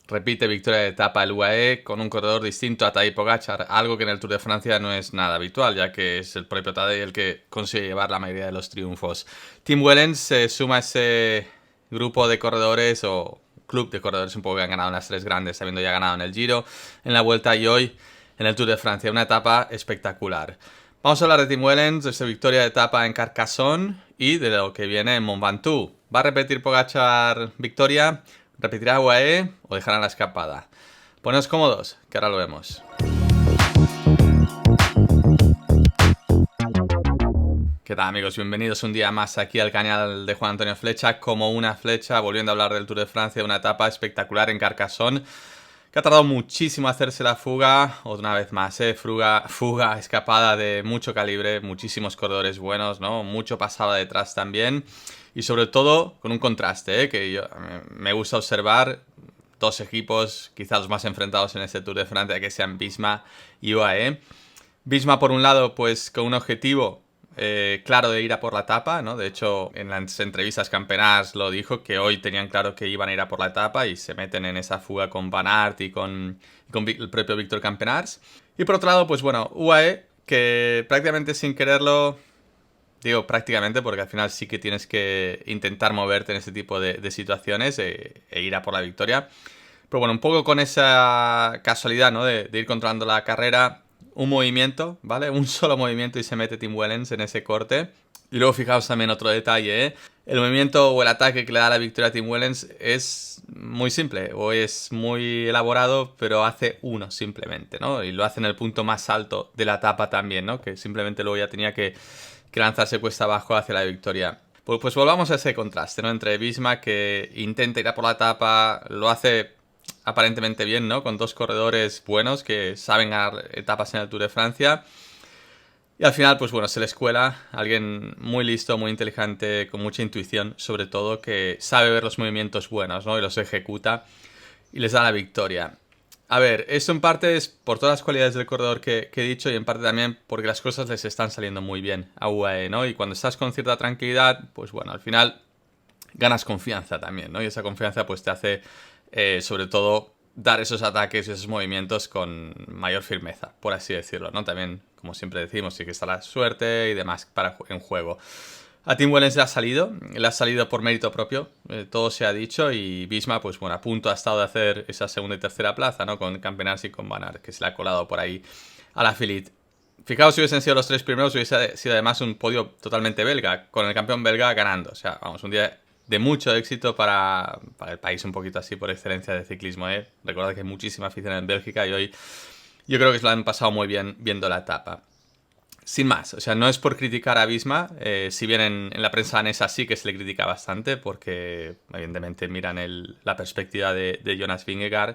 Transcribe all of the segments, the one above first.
repite victoria de etapa el UAE con un corredor distinto a Tadej Pogačar, algo que en el Tour de Francia no es nada habitual, ya que es el propio Tadej el que consigue llevar la mayoría de los triunfos. Tim Wellens se suma a ese grupo de corredores o club de corredores un poco que han ganado en las tres grandes, habiendo ya ganado en el Giro, en la Vuelta y hoy en el Tour de Francia. Una etapa espectacular. Vamos a hablar de Tim Wellens, de su victoria de etapa en Carcassonne y de lo que viene en Mont Ventoux. ¿Va a repetir Pogačar victoria? ¿Repetirá UAE o dejará la escapada? Poneos cómodos, que ahora lo vemos. ¿Qué tal, amigos? Bienvenidos un día más aquí al canal de Juan Antonio Flecha, como una flecha, volviendo a hablar del Tour de Francia, una etapa espectacular en Carcassonne, que ha tardado muchísimo hacerse la fuga, otra vez más, fuga, escapada de mucho calibre, muchísimos corredores buenos, ¿no? Mucho pasado detrás también, y sobre todo con un contraste, que me gusta observar, dos equipos quizás los más enfrentados en este Tour de Francia, que sean Visma y UAE. Visma, por un lado, pues con un objetivo claro de ir a por la etapa, ¿no? De hecho, en las entrevistas Campenaerts lo dijo, que hoy tenían claro que iban a ir a por la etapa y se meten en esa fuga con Van Aert y con el propio Víctor Campenaerts. Y por otro lado, pues bueno, UAE, que prácticamente sin quererlo, digo prácticamente porque al final sí que tienes que intentar moverte en este tipo de situaciones e ir a por la victoria. Pero bueno, un poco con esa casualidad, ¿no? De ir controlando la carrera, un movimiento, ¿vale? Un solo movimiento y se mete Tim Wellens en ese corte. Y luego fijaos también otro detalle, ¿eh? El movimiento o el ataque que le da la victoria a Tim Wellens es muy simple o es muy elaborado, pero hace uno simplemente, ¿no? Y lo hace en el punto más alto de la etapa también, ¿no? Que simplemente luego ya tenía que lanzarse cuesta abajo hacia la victoria. Pues volvamos a ese contraste, ¿no? Entre Visma, que intenta ir a por la etapa, lo hace aparentemente bien, ¿no? Con dos corredores buenos que saben ganar etapas en el Tour de Francia. Y al final, pues bueno, se les cuela alguien muy listo, muy inteligente, con mucha intuición, sobre todo, que sabe ver los movimientos buenos, ¿no? Y los ejecuta y les da la victoria. A ver, esto en parte es por todas las cualidades del corredor que he dicho y en parte también porque las cosas les están saliendo muy bien a UAE, ¿no? Y cuando estás con cierta tranquilidad, pues bueno, al final ganas confianza también, ¿no? Y esa confianza pues te hace, sobre todo, dar esos ataques y esos movimientos con mayor firmeza, por así decirlo, ¿no? También, como siempre decimos, sí que está la suerte y demás en juego. A Tim Wellens le ha salido por mérito propio, todo se ha dicho, y Visma, pues bueno, a punto ha estado de hacer esa segunda y tercera plaza, ¿no? Con Campenaerts y con Van Aert, que se le ha colado por ahí a la Philippe. Fijaos si hubiesen sido los tres primeros, hubiese sido además un podio totalmente belga, con el campeón belga ganando. O sea, vamos, un día de mucho éxito para el país un poquito así por excelencia de ciclismo, ¿eh? Recordad que hay muchísima afición en Bélgica y hoy yo creo que se lo han pasado muy bien viendo la etapa. Sin más, o sea, no es por criticar a Visma, si bien en la prensa danesa sí que se le critica bastante, porque evidentemente miran la perspectiva de Jonas Vingegaard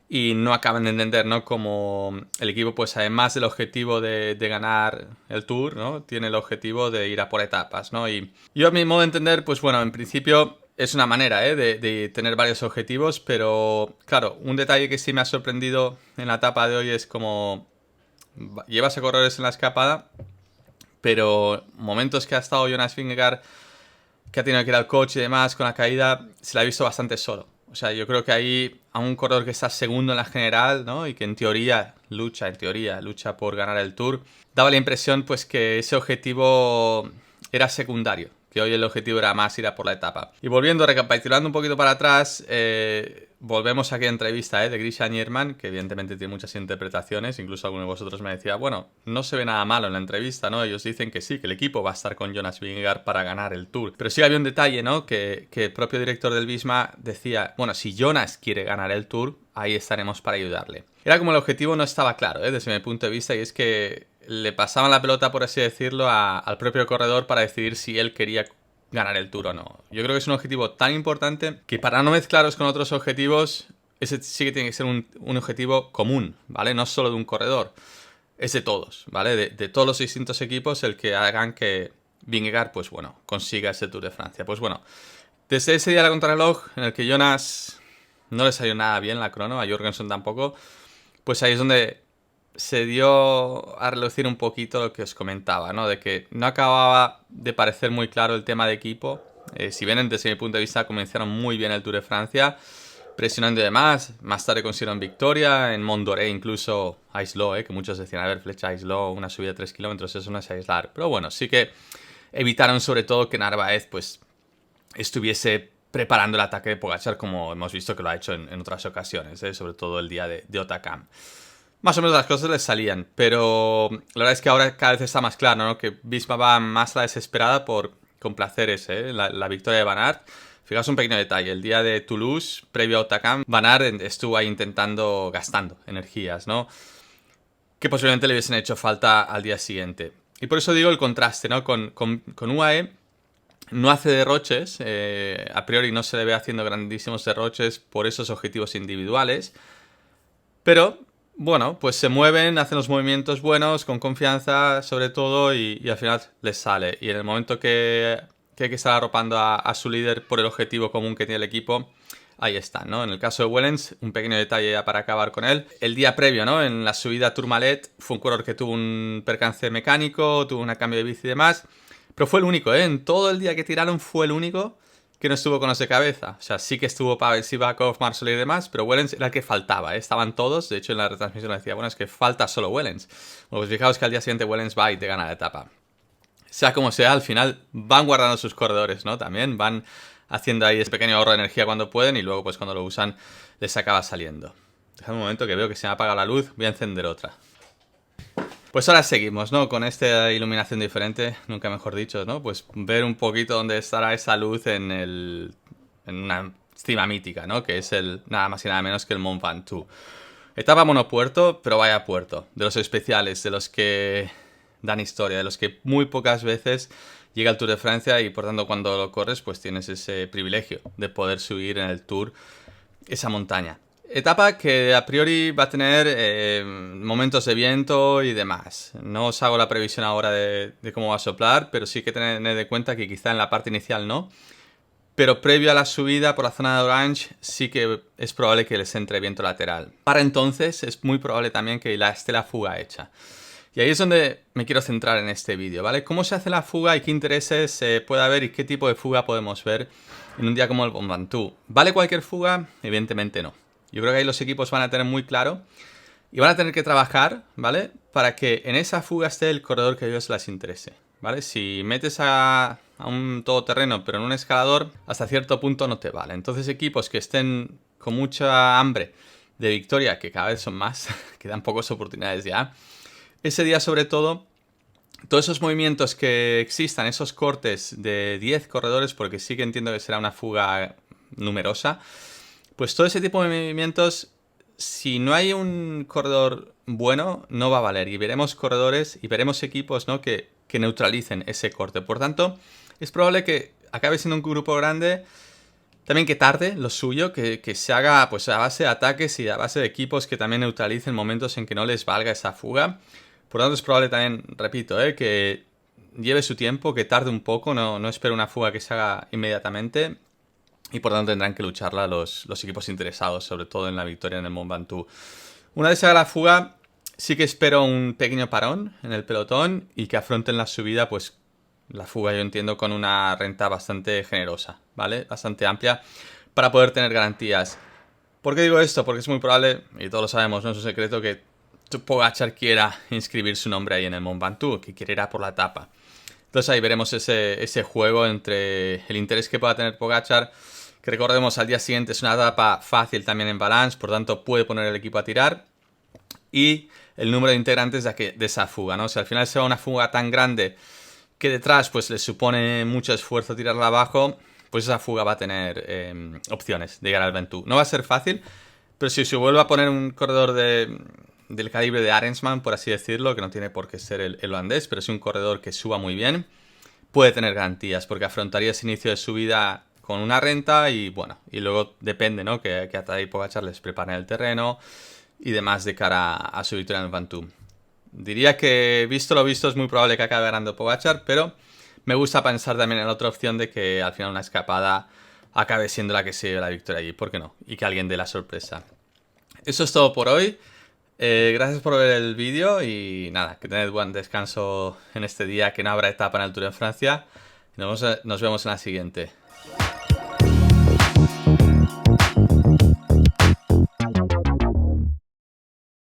y no acaban de entender, ¿no? Como el equipo, pues además del objetivo de ganar el Tour, ¿no? Tiene el objetivo de ir a por etapas, ¿no? Y yo a mi modo de entender, pues bueno, en principio es una manera, ¿eh? De tener varios objetivos, pero claro, un detalle que sí me ha sorprendido en la etapa de hoy es como llevas a corredores en la escapada, pero momentos que ha estado Jonas Vingegaard, que ha tenido que ir al coche y demás con la caída, se la ha visto bastante solo. O sea, yo creo que ahí a un corredor que está segundo en la general, ¿no? Y que en teoría lucha por ganar el Tour, daba la impresión pues que ese objetivo era secundario, que hoy el objetivo era más ir a por la etapa. Y volviendo, recapitulando un poquito para atrás, volvemos a aquella entrevista de Grisa Nierman, que evidentemente tiene muchas interpretaciones, incluso alguno de vosotros me decía, bueno, no se ve nada malo en la entrevista, ¿no? Ellos dicen que sí, que el equipo va a estar con Jonas Vingegaard para ganar el Tour. Pero sí había un detalle, ¿no? Que el propio director del Visma decía, bueno, si Jonas quiere ganar el Tour, ahí estaremos para ayudarle. Era como el objetivo no estaba claro, desde mi punto de vista, y es que le pasaban la pelota, por así decirlo, al propio corredor para decidir si él quería ganar el Tour o no. Yo creo que es un objetivo tan importante que para no mezclaros con otros objetivos, ese sí que tiene que ser un objetivo común, ¿vale? No solo de un corredor, es de todos, ¿vale? De todos los distintos equipos el que hagan que Vingegaard, pues bueno, consiga ese Tour de Francia. Pues bueno, desde ese día de la contrarreloj en el que Jonas no le salió nada bien la crono, a Jorgensen tampoco, pues ahí es donde se dio a relucir un poquito lo que os comentaba, ¿no? De que no acababa de parecer muy claro el tema de equipo. Si bien desde mi punto de vista comenzaron muy bien el Tour de Francia, presionando y demás. Más tarde consiguieron victoria. En Mondoré incluso aisló, que muchos decían, a ver, Flecha aisló una subida de 3 kilómetros, eso no es aislar. Pero bueno, sí que evitaron sobre todo que Narváez pues estuviese preparando el ataque de Pogačar, como hemos visto que lo ha hecho en otras ocasiones, sobre todo el día de Otakam. Más o menos las cosas les salían, pero la verdad es que ahora cada vez está más claro, ¿no? Que Visma va más a la desesperada por complacer la victoria de Van Aert. Fijaos un pequeño detalle, el día de Toulouse, previo a Otakam, Van Aert estuvo ahí gastando energías, ¿no? Que posiblemente le hubiesen hecho falta al día siguiente. Y por eso digo el contraste, ¿no? Con UAE no hace derroches, a priori no se le ve haciendo grandísimos derroches por esos objetivos individuales, pero bueno, pues se mueven, hacen los movimientos buenos, con confianza sobre todo, y al final les sale. Y en el momento que hay que estar arropando a su líder por el objetivo común que tiene el equipo, ahí está, ¿no? En el caso de Wellens, un pequeño detalle ya para acabar con él. El día previo, ¿no? En la subida a Tourmalet, fue un corredor que tuvo un percance mecánico, tuvo un cambio de bici y demás, pero fue el único, ¿eh? En todo el día que tiraron fue el único que no estuvo con los de cabeza. O sea, sí que estuvo Pavel Sivakov, Marcel y demás, pero Wellens era el que faltaba, ¿eh? Estaban todos, de hecho en la retransmisión le decía, bueno, es que falta solo Wellens. Bueno, pues fijaos que al día siguiente Wellens va y te gana la etapa. Sea como sea, al final van guardando sus corredores, ¿no? También van haciendo ahí ese pequeño ahorro de energía cuando pueden y luego pues cuando lo usan les acaba saliendo. Dejad un momento que veo que se me ha apagado la luz, voy a encender otra. Pues ahora seguimos, ¿no? Con esta iluminación diferente, nunca mejor dicho, ¿no? Pues ver un poquito dónde estará esa luz en una cima mítica, ¿no? Que es nada más y nada menos que el Mont Ventoux. Etapa monopuerto, pero vaya puerto. De los especiales, de los que dan historia, de los que muy pocas veces llega el Tour de Francia y por tanto cuando lo corres pues tienes ese privilegio de poder subir en el Tour esa montaña. Etapa que a priori va a tener momentos de viento y demás. No os hago la previsión ahora de cómo va a soplar, pero sí que tened en cuenta que quizá en la parte inicial no. Pero previo a la subida por la zona de Orange sí que es probable que les entre viento lateral. Para entonces es muy probable también que esté la fuga hecha. Y ahí es donde me quiero centrar en este vídeo, ¿vale? ¿Cómo se hace la fuga y qué intereses puede haber y qué tipo de fuga podemos ver en un día como el Mont Ventoux? ¿Vale cualquier fuga? Evidentemente no. Yo creo que ahí los equipos van a tener muy claro y van a tener que trabajar, ¿vale? Para que en esa fuga esté el corredor que a ellos les interese, ¿vale? Si metes a un todoterreno pero en un escalador, hasta cierto punto no te vale. Entonces equipos que estén con mucha hambre de victoria, que cada vez son más, quedan pocas oportunidades ya, ese día sobre todo, todos esos movimientos que existan, esos cortes de 10 corredores, porque sí que entiendo que será una fuga numerosa, pues todo ese tipo de movimientos, si no hay un corredor bueno, no va a valer. Y veremos corredores y veremos equipos, ¿no? que neutralicen ese corte. Por tanto, es probable que acabe siendo un grupo grande, también que tarde lo suyo, que se haga pues a base de ataques y a base de equipos que también neutralicen momentos en que no les valga esa fuga. Por tanto, es probable también, repito, que lleve su tiempo, que tarde un poco, no espero una fuga que se haga inmediatamente. Y por tanto tendrán que lucharla los equipos interesados, sobre todo en la victoria en el Mont Ventoux. Una vez se haga la fuga, sí que espero un pequeño parón en el pelotón y que afronten la subida, pues la fuga yo entiendo con una renta bastante generosa, ¿vale? Bastante amplia para poder tener garantías. ¿Por qué digo esto? Porque es muy probable, y todos lo sabemos, no es un secreto, que Pogačar quiera inscribir su nombre ahí en el Mont Ventoux, que quiere ir a por la etapa. Entonces ahí veremos ese juego entre el interés que pueda tener Pogačar, que recordemos al día siguiente es una etapa fácil también en Valence, por tanto puede poner el equipo a tirar, y el número de integrantes de esa fuga, ¿no? Si al final se va una fuga tan grande que detrás pues le supone mucho esfuerzo tirarla abajo, pues esa fuga va a tener opciones de llegar al Ventoux. No va a ser fácil, pero si se vuelve a poner un corredor del calibre de Arensman, por así decirlo, que no tiene por qué ser el holandés, pero es un corredor que suba muy bien, puede tener garantías, porque afrontaría ese inicio de subida con una renta y bueno, y luego depende, ¿no? Que a Tadej Pogačar les preparen el terreno y demás de cara a su victoria en el Ventoux. Diría que, visto lo visto, es muy probable que acabe ganando Pogačar, pero me gusta pensar también en la otra opción de que al final una escapada acabe siendo la que se lleve la victoria allí, ¿por qué no? Y que alguien dé la sorpresa. Eso es todo por hoy. Gracias por ver el vídeo y nada, que tened buen descanso en este día, que no habrá etapa en el Tour de Francia. Nos vemos en la siguiente.